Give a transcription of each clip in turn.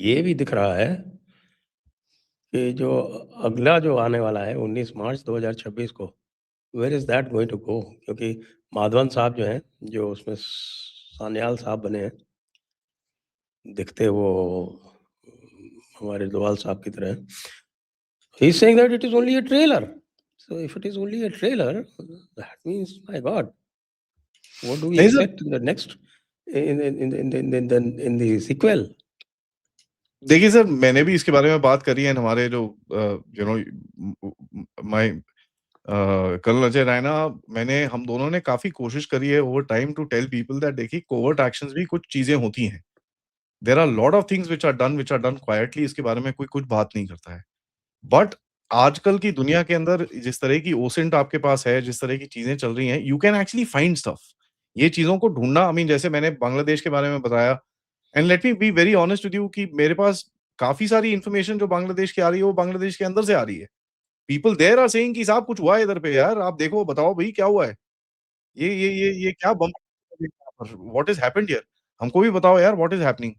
ये भी दिख रहा है कि जो अगला जो आने वाला है 19 मार्च 2026 को, where is that going to go? क्योंकि माधवन साहब जो हैं, जो उसमें सान्याल साहब बने हैं, दिखते वो हमारे दोभाल साहब की तरह हैं। He is saying that it is only a trailer. So if it is only a trailer, that means, my God, what do we नहीं sir, expect in the next in the sequel? देखिए sir, मैंने भी इसके बारे में बात करी है। हमारे जो you know my colonel Ajay Raina, हम दोनों ने काफ़ी कोशिश करी है over time to tell people that देखिए कोवर्ट एक्शंस भी कुछ चीज़ें होती हैं। There are lot of things which are done quietly, इसके बारे में कोई कुछ बात नहीं करता है। बट आजकल की दुनिया के अंदर जिस तरह की ओसेंट आपके पास है, जिस तरह की चीज़ें चल रही हैं, you can actually find stuff. ये चीज़ों को ढूँढना, आई मीन जैसे मैंने बांग्लादेश के बारे में बताया, and let me be very honest with you कि मेरे पास काफ़ी सारी इन्फॉर्मेशन जो बांग्लादेश की आ रही है, वो बांग्लादेश के अंदर से आ रही है। पीपल देयर आर सेइंग कि साहब कुछ हुआ है इधर पे यार, आप देखो, बताओ भई क्या हुआ है? ये क्या बम व्हाट इज़ हैपेंड हियर? हमको भी बताओ यार व्हाट इज़ हैपनिंग?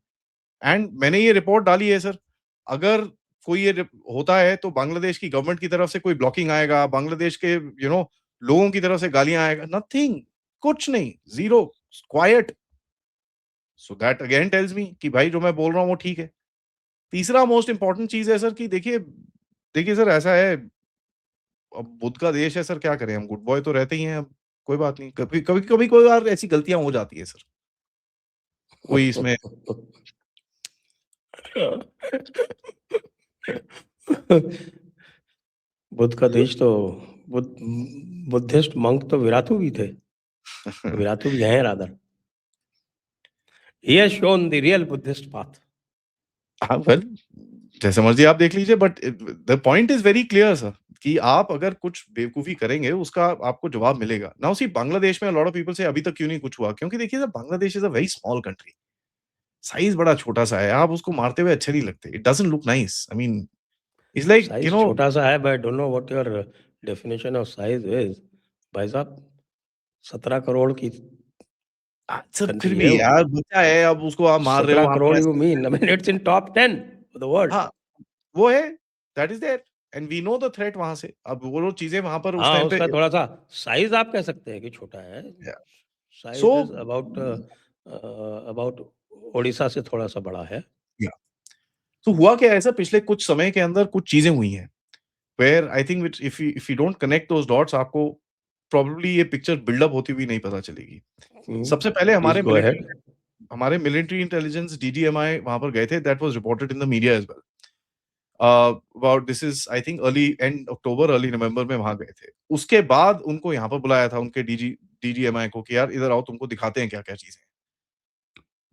एंड मैंने ये रिपोर्ट डाली है सर। अगर कोई ये होता है तो बांग्लादेश की गवर्नमेंट की तरफ से कोई ब्लॉकिंग आएगा, बांग्लादेश के लोगों की तरफ से गालियाँ आएगा, नथिंग, कुछ नहीं, zero, quite. So that again tells me कि भाई जो मैं बोल रहा हूँ वो ठीक है। तीसरा मोस्ट इम्पोर्टेंट चीज़ है सर कि देखिए देखिए सर, ऐसा है, अब बुद्ध का देश है सर, क्या करें हम, गुड बॉय तो रहते ही हैं अब, कोई बात नहीं। कभी कोई बार ऐसी गलतियाँ हो जाती है सर। कोई इसमें बुद्ध का देश तो बुद्ध बुद्धिस्ट मंक तो विरातु भी थे। विरातु भी हैं rather. He has shown the real Buddhist path. हाँ, वेल, जैसे मर्ज़ी आप देख लीजिए, but the point is very clear sir कि आप अगर कुछ बेवकूफ़ी करेंगे, उसका आपको जवाब मिलेगा। नाउ सी, बांग्लादेश में अ लॉट ऑफ पीपल से अभी तक क्यों नहीं कुछ हुआ? क्योंकि देखिए sir, Bangladesh is a very small country. Size बड़ा छोटा-सा है, आप उसको मारते हुए अच्छे नहीं लगते। It doesn't look nice. I mean, it's like size छोटा-सा है, but I don't know what your definition of size is. भाई साहब, 17 करोड़ की सर फिर कंट्री है भी वो। यार बच्चा है, अब उसको आप मार रहे हो 17 वहाँ पे करोड़, you ऐसे। mean? I mean, it's in top 10 of the world. हाँ, वो है, that is there and we know the threat वहाँ से। अब वो लोग चीज़ें वहाँ पर उस हाँ, टाइम पे उसका थोड़ा-सा साइज़ आप कह सकते हैं कि छोटा है। या सो साइज़ इज़ अबाउट ओडिशा से थोड़ा-सा बड़ा है। या तो हुआ क्या है सर, पिछले कुछ समय के अंदर कुछ चीज़ें हुई हैं। Where I think which if you don't connect those dots, आपको प्रोबेबली ये पिक्चर बिल्ड अप होती हुई नहीं पता चलेगी। सबसे पहले प्लीज़ गो अहेड। हमारे मिलिट्री इंटेलिजेंस डीजीएमआई वहाँ पर गए थे, that was reported in the media as well. About this is I think early end October, early November में वहाँ गए थे। उसके बाद उनको यहाँ पर बुलाया था उनके डीजीएमआई को कि यार इधर आओ, तुमको दिखाते हैं क्या-क्या चीज़ें हैं।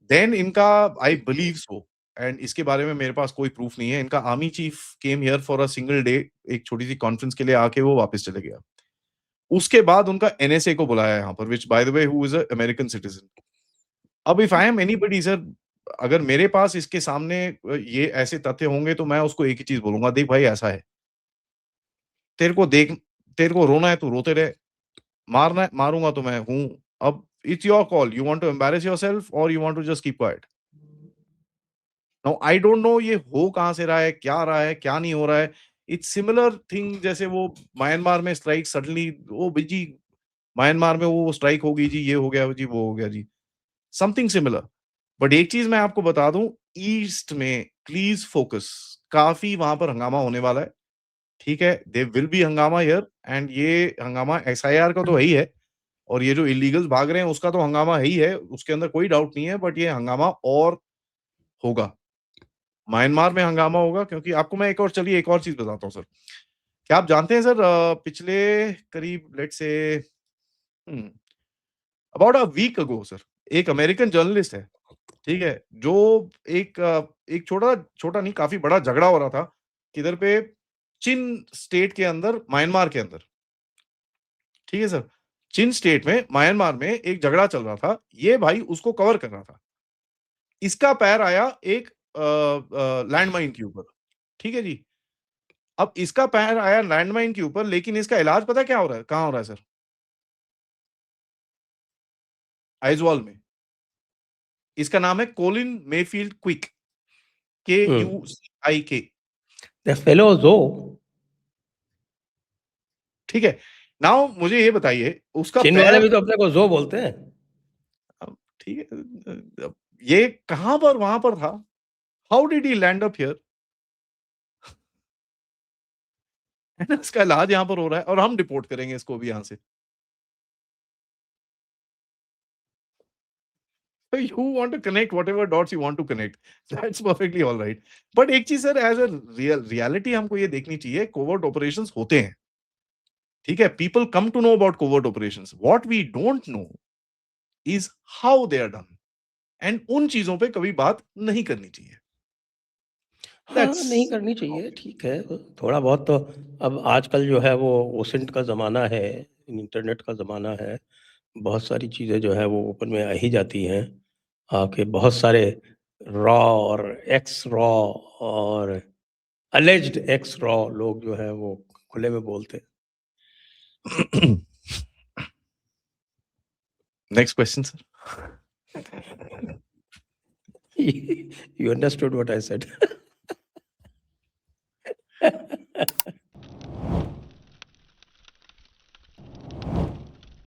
देन इनका, आई बिलीव सो, एंड इसके बारे में मेरे पास कोई प्रूफ नहीं है, इनका army chief came here for a single day, एक छोटी-सी कॉन्फ्रेंस के लिए आके वो वापस चले गया। उसके बाद उनका एनएसए को बुलाया यहाँ पर, which by the way who is a American citizen. अब if I am anybody sir, अगर मेरे पास इसके सामने ये ऐसे तथ्य होंगे तो मैं उसको एक ही चीज़ बोलूँगा, देख भाई ऐसा है, तेरे को देख तेरे को रोना है तू रोते रह, मारना है मारूँगा तो मैं हूँ। अब it's your call, you want to embarrass yourself और you want to just keep quiet. Now I don't know ये हो कहाँ से रहा है, क्या नहीं हो रहा है। इट्स सिमिलर थिंग जैसे वो म्यांमार में स्ट्राइक सडनली, ओ जी, म्यांमार में वो स्ट्राइक हो गई जी, ये हो गया जी, वो हो गया जी। Something similar. बट एक चीज़ मैं आपको बता दूँ, ईस्ट में प्लीज़ फोकस, काफ़ी वहाँ पर हंगामा होने वाला है, ठीक है? देयर विल बी हंगामा हियर, एंड ये हंगामा एसआईआर का तो है ही है, और ये जो इल्लीगल्स भाग रहे हैं उसका तो हंगामा है ही है, उसके अंदर कोई डाउट नहीं है, बट ये हंगामा और होगा। म्यांमार में हंगामा होगा, क्योंकि आपको मैं एक और चीज़ बताता हूँ सर। क्या आप जानते हैं सर, पिछले करीब let's say um, about a week ago sir, एक अमेरिकन जर्नलिस्ट है, ठीक है? जो एक छोटा नहीं, काफ़ी बड़ा झगड़ा हो रहा था, किधर पे, चिन स्टेट के अंदर, म्यांमार के अंदर, ठीक है सर? चिन स्टेट में, म्यांमार में एक झगड़ा चल रहा था, ये भाई उसको कवर कर रहा था। इसका पैर आया एक लैंडमाइन के ऊपर, ठीक है जी? अब इसका पैर आया लैंडमाइन के ऊपर, लेकिन इसका इलाज पता है क्या हो रहा है? कहाँ हो रहा है सर? आइज़वाल में। इसका नाम है कोलिन मेफील्ड क्विक। KUCIK, द फेलो जो, ठीक है। नाउ मुझे ये बताइए उसका चीन वाले पैर, भी तो अपने को जो बोलते हैं। ठीक है, ये कहां पर वहां पर था? How did he land up here? है ना, इसका इलाज यहाँ पर हो रहा है और हम डिपोर्ट करेंगे इसको भी यहाँ से। You want to connect whatever dots you want to connect. That's perfectly all right. But एक चीज सर, एज अ रियलिटी हमको ये देखनी चाहिए, कोवर्ट ऑपरेशंस होते हैं, ठीक है। People come to know about covert operations, what we don't know is how they are done, and उन चीजों पे कभी बात नहीं करनी चाहिए। हाँ, दैट्स नहीं करनी चाहिए, ठीक है। थोड़ा बहुत तो अब आजकल जो है वो ओसेंट का ज़माना है, इंटरनेट का ज़माना है। बहुत सारी चीज़ें जो है वो ओपन में आ ही जाती हैं। आके बहुत सारे रॉ और एक्स रॉ और अलेज्ड एक्स रॉ लोग जो है वो खुले में बोलते हैं। Next question sir. You understood what I said?